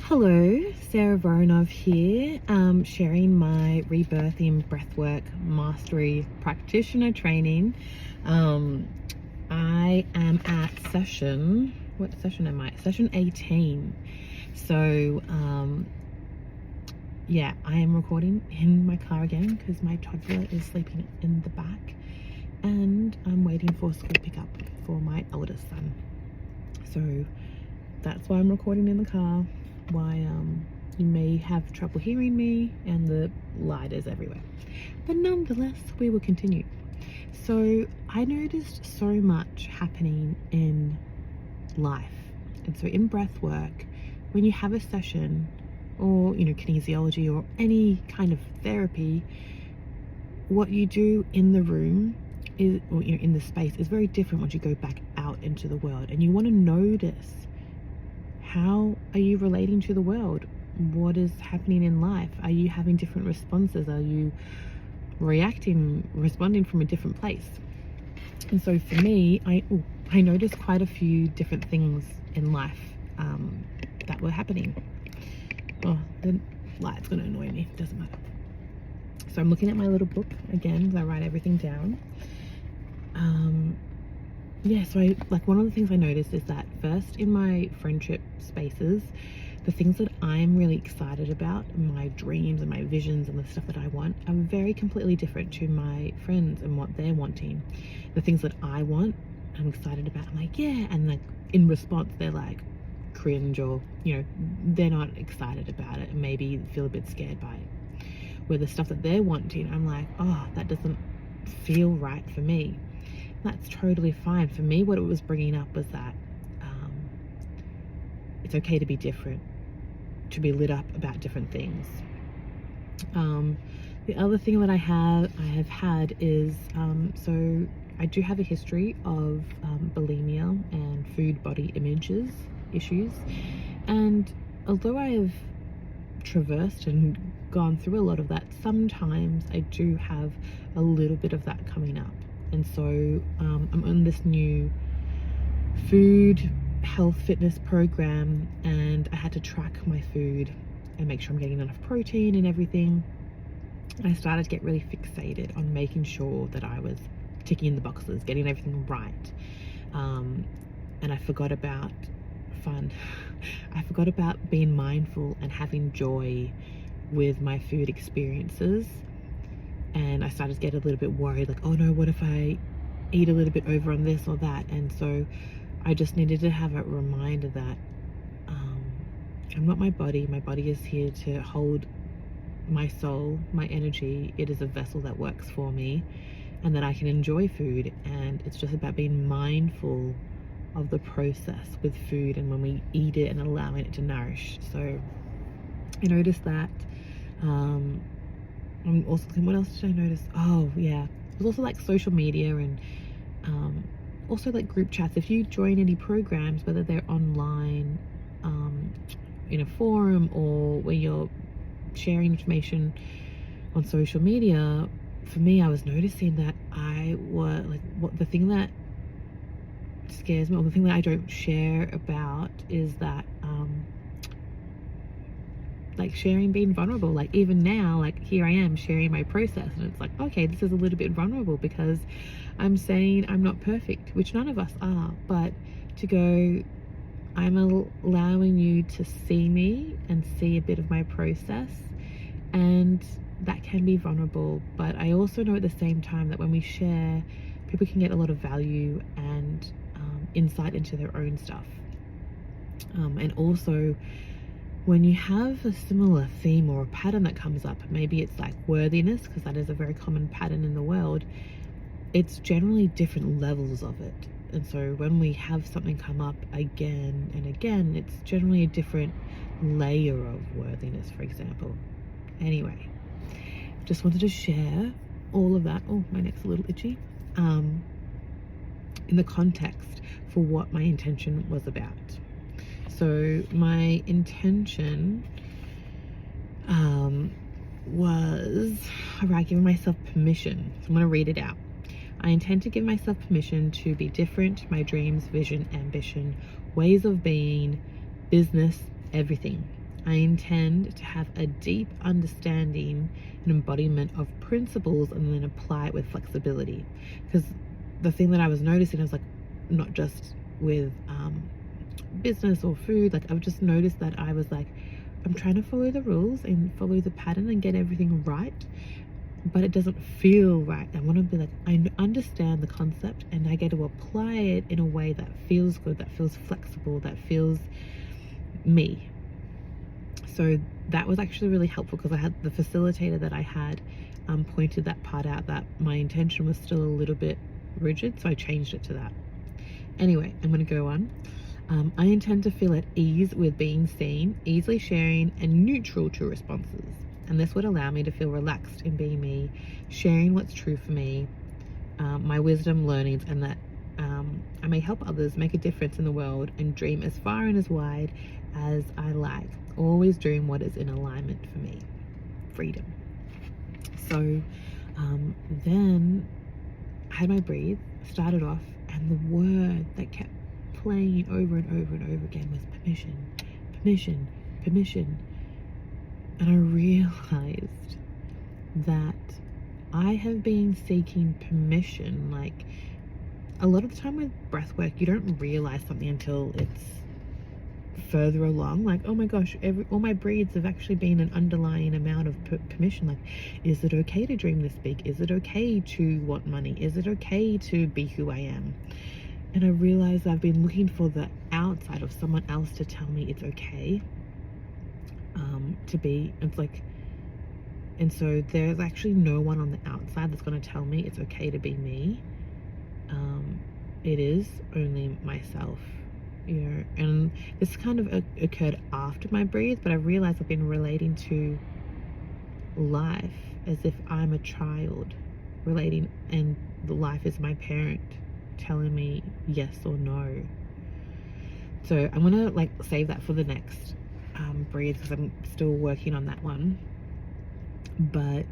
Hello, Sarah Voronov here, sharing my Rebirthing Breathwork Mastery Practitioner training. I am at what session am I? Session 18. So, yeah, I am recording in my car again because my toddler is sleeping in the back and I'm waiting for school pickup for my eldest son. So that's why I'm recording in the car. Why you may have trouble hearing me and the light is everywhere, but nonetheless we will continue. So I noticed so much happening in life, and so in breath work, when you have a session or kinesiology or any kind of therapy, what you do in the room is, or in the space, is very different once you go back out into the world, and you want to notice, how are you relating to the world? What is happening in life? Are you having different responses? Are you responding from a different place? And so for me, I noticed quite a few different things in life that were happening. Oh, the light's gonna annoy me, doesn't matter. So I'm looking at my little book again, because I write everything down. Yeah, so one of the things I noticed is that first in my friendship spaces, the things that I'm really excited about, my dreams and my visions and the stuff that I want, are very completely different to my friends and what they're wanting. The things that I want, I'm excited about, I'm like, yeah, and like in response, they're like cringe, or they're not excited about it and maybe feel a bit scared by it. Where the stuff that they're wanting, I'm like, oh, that doesn't feel right for me. That's totally fine. For me, what it was bringing up was that it's okay to be different, to be lit up about different things. The other thing that I have had is, so I do have a history of bulimia and food body issues, and although I have traversed and gone through a lot of that, sometimes I do have a little bit of that coming up. And so I'm on this new food health fitness program, and I had to track my food and make sure I'm getting enough protein and everything. I started to get really fixated on making sure that I was ticking the boxes, getting everything right, and I forgot about fun. I forgot about being mindful and having joy with my food experiences. And I started to get a little bit worried, like, oh no, what if I eat a little bit over on this or that? And so I just needed to have a reminder that I'm not my body. My body is here to hold my soul, my energy. It is a vessel that works for me, and that I can enjoy food. And it's just about being mindful of the process with food and when we eat it and allowing it to nourish. So I noticed that. Also, what else did I notice? Oh yeah, it was also like social media and also like group chats. If you join any programs, whether they're online, in a forum, or where you're sharing information on social media, for me, I was noticing that the thing that scares me, or the thing that I don't share about, is that like sharing being vulnerable. Like even now, like here I am sharing my process, and it's like, okay, this is a little bit vulnerable because I'm saying I'm not perfect, which none of us are, but to go, I'm allowing you to see me and see a bit of my process, and that can be vulnerable. But I also know at the same time that when we share, people can get a lot of value and insight into their own stuff. And also, when you have a similar theme or a pattern that comes up, maybe it's like worthiness, because that is a very common pattern in the world, it's generally different levels of it. And so when we have something come up again and again, it's generally a different layer of worthiness, for example. Anyway, just wanted to share all of that. Oh, my neck's a little itchy. In the context for what my intention was about. So my intention was about giving myself permission. So I'm going to read it out. I intend to give myself permission to be different, my dreams, vision, ambition, ways of being, business, everything. I intend to have a deep understanding and embodiment of principles and then apply it with flexibility. Because the thing that I was noticing is like, not just with business or food, like I've just noticed that I was like, I'm trying to follow the rules and follow the pattern and get everything right, but it doesn't feel right. I want to be like, I understand the concept and I get to apply it in a way that feels good, that feels flexible, that feels me. So that was actually really helpful, because I had the facilitator that I had pointed that part out, that my intention was still a little bit rigid, so I changed it to that. Anyway, I'm going to go on. I intend to feel at ease with being seen, easily sharing, and neutral to responses. And this would allow me to feel relaxed in being me, sharing what's true for me, my wisdom, learnings, and that I may help others make a difference in the world and dream as far and as wide as I like, always doing what is in alignment for me. Freedom. So then I had my breathe, started off, and the word that kept playing over and over and over again was permission, permission, permission. And I realized that I have been seeking permission. Like, a lot of the time with breath work, you don't realize something until it's further along. Like, oh my gosh, all my breathes have actually been an underlying amount of permission. Like, is it okay to dream this big? Is it okay to want money? Is it okay to be who I am? And I realized I've been looking for the outside of someone else to tell me it's okay to be. It's like, and so there's actually no one on the outside that's going to tell me it's okay to be me. It is only myself, you know. And this kind of occurred after my breathe, but I realized I've been relating to life as if I'm a child relating, and the life is my parent telling me yes or no. So I'm gonna like save that for the next breathe, because I'm still working on that one. But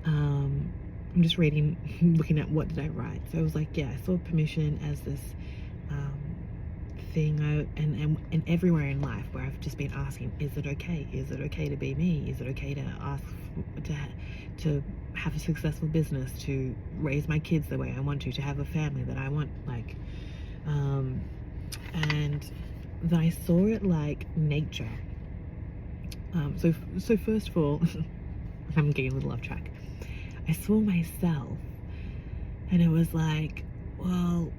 I'm just reading, looking at what did I write. So I was like, yeah, I saw permission as this thing, and everywhere in life where I've just been asking, is it okay? Is it okay to be me? Is it okay to ask to have a successful business, to raise my kids the way I want to have a family that I want, like, and then I saw it like nature. So first of all, I'm getting a little off track. I saw myself, and it was like, well,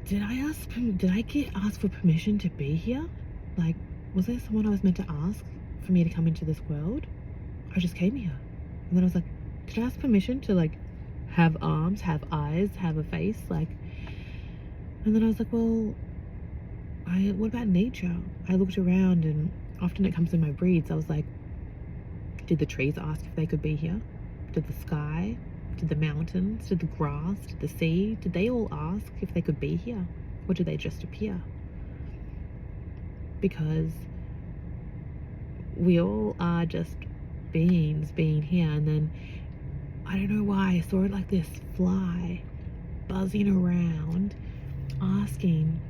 did I get asked for permission to be here? Like, was there someone I was meant to ask for me to come into this world? I just came here. And then I was like, did I ask permission to like have arms, have eyes, have a face? Like, and then I was like, well, what about nature? I looked around, and often it comes in my breathes. I was like, did the trees ask if they could be here? Did the sky? Did the mountains? Did the grass? Did the sea? Did they all ask if they could be here? Or did they just appear? Because we all are just beings being here. And then I don't know why I saw it like this fly buzzing around, asking,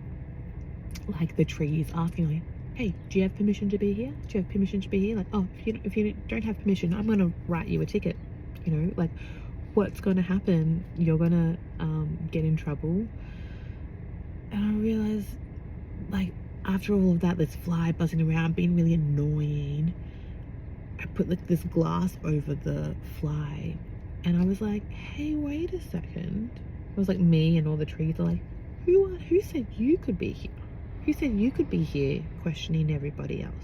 like the trees asking, like, hey, do you have permission to be here? Do you have permission to be here? Like, oh, if you don't have permission, I'm gonna write you a ticket. You know, like, what's gonna happen? You're gonna get in trouble. And I realized, like, after all of that, this fly buzzing around, being really annoying, I put like this glass over the fly, and I was like, hey, wait a second. It was like me and all the trees are like, who said you could be here? Who said you could be here questioning everybody else?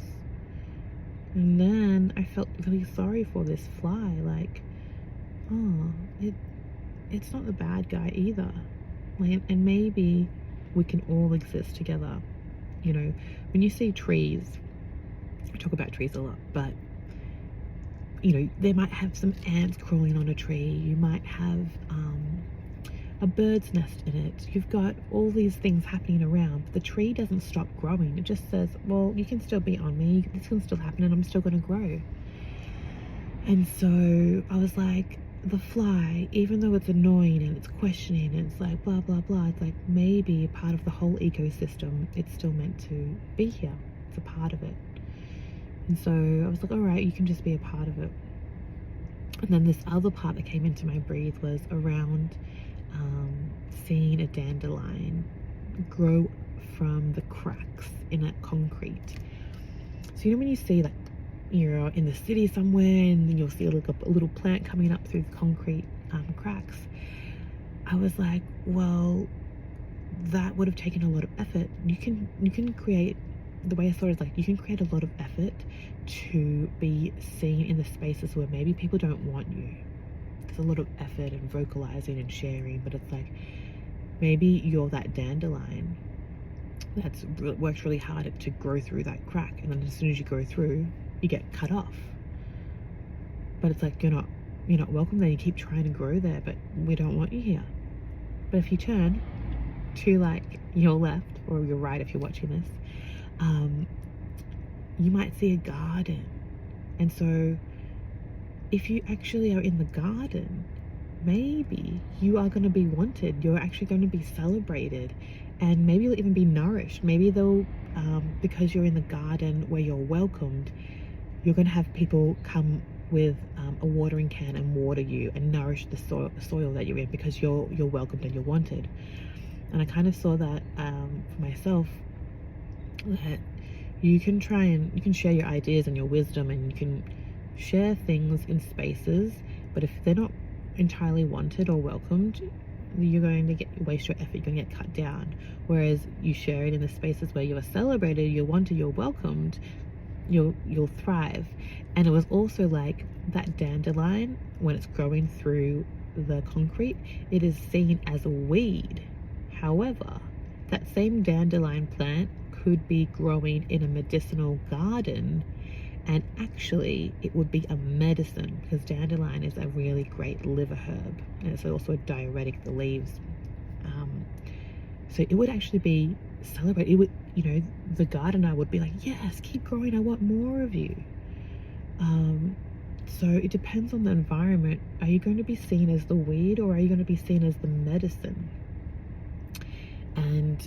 And then I felt really sorry for this fly, like, oh, it's not the bad guy either. Like, and maybe we can all exist together. You know, when you see trees, I talk about trees a lot, but you know, they might have some ants crawling on a tree. You might have a bird's nest in it. You've got all these things happening around, but the tree doesn't stop growing. It just says, well, you can still be on me. This can still happen, and I'm still going to grow. And so I was like, the fly, even though it's annoying and it's questioning and it's like blah, blah, blah, it's like maybe part of the whole ecosystem. It's still meant to be here. It's a part of it. And so I was like, all right, you can just be a part of it. And then this other part that came into my breathe was around seeing a dandelion grow from the cracks in that concrete. So you know when you see, like, you're in the city somewhere and then you'll see like a little plant coming up through the concrete cracks. I was like, well, that would have taken a lot of effort. You can create, the way I saw it is like, you can create a lot of effort to be seen in the spaces where maybe people don't want you. There's a lot of effort and vocalizing and sharing, but it's like, maybe you're that dandelion that's worked really hard to grow through that crack, and then as soon as you go through, you get cut off. But it's like, you're not welcome there. You keep trying to grow there, but we don't want you here. But if you turn to like your left or your right, if you're watching this, you might see a garden. And so if you actually are in the garden, maybe you are going to be wanted. You're actually going to be celebrated, and maybe you'll even be nourished. Maybe they'll, because you're in the garden where you're welcomed, you're going to have people come with a watering can and water you and nourish the soil that you're in, because you're welcomed and you're wanted. And I kind of saw that for myself, that you can share your ideas and your wisdom, and you can share things in spaces, but if they're not entirely wanted or welcomed, you're going to waste your effort, you're going to get cut down. Whereas you share it in the spaces where you are celebrated, you're wanted, you're welcomed, you'll thrive. And it was also like that dandelion, when it's growing through the concrete, it is seen as a weed. However, that same dandelion plant could be growing in a medicinal garden, and actually it would be a medicine, because dandelion is a really great liver herb, and it's also a diuretic, the leaves. So it would actually be celebrated. It would, the gardener would be like, yes, keep growing, I want more of you. So it depends on the environment. Are you going to be seen as the weed, or are you going to be seen as the medicine? And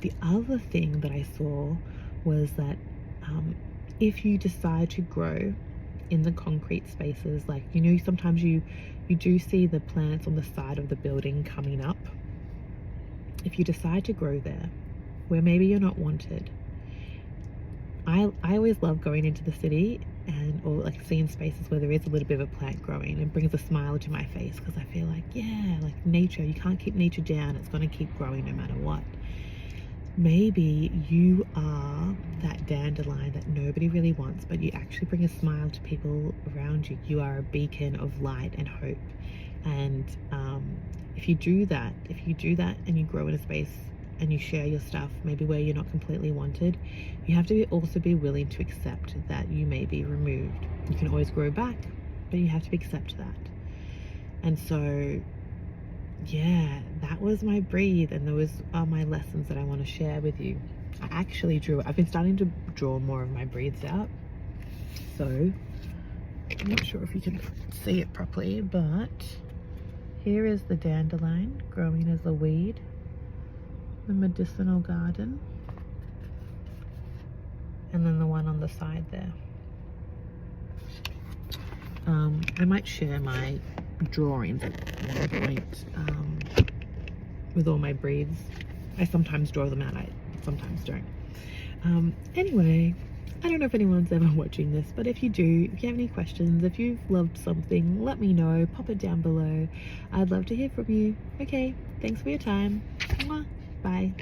the other thing that I saw was that if you decide to grow in the concrete spaces, like, sometimes you do see the plants on the side of the building coming up. If you decide to grow there, where maybe you're not wanted, I always love going into the city or like seeing spaces where there is a little bit of a plant growing. It brings a smile to my face, because I feel like, yeah, like nature, you can't keep nature down. It's going to keep growing no matter what. Maybe you are that dandelion that nobody really wants, but you actually bring a smile to people around you. You are a beacon of light and hope. And if you do that and you grow in a space and you share your stuff, maybe where you're not completely wanted, you have to also be willing to accept that you may be removed. You can always grow back, but you have to accept that. And so, yeah, that was my breathe, and those are my lessons that I want to share with you. I actually I've been starting to draw more of my breathes out, so I'm not sure if you can see it properly, but here is the dandelion growing as a weed, the medicinal garden, and then the one on the side there. I might share my drawings at one point with all my breathes. I sometimes draw them out, I sometimes don't. Anyway, I don't know if anyone's ever watching this, but if you do, if you have any questions, if you've loved something, let me know. Pop it down below. I'd love to hear from you. Okay, thanks for your time. Mwah. Bye.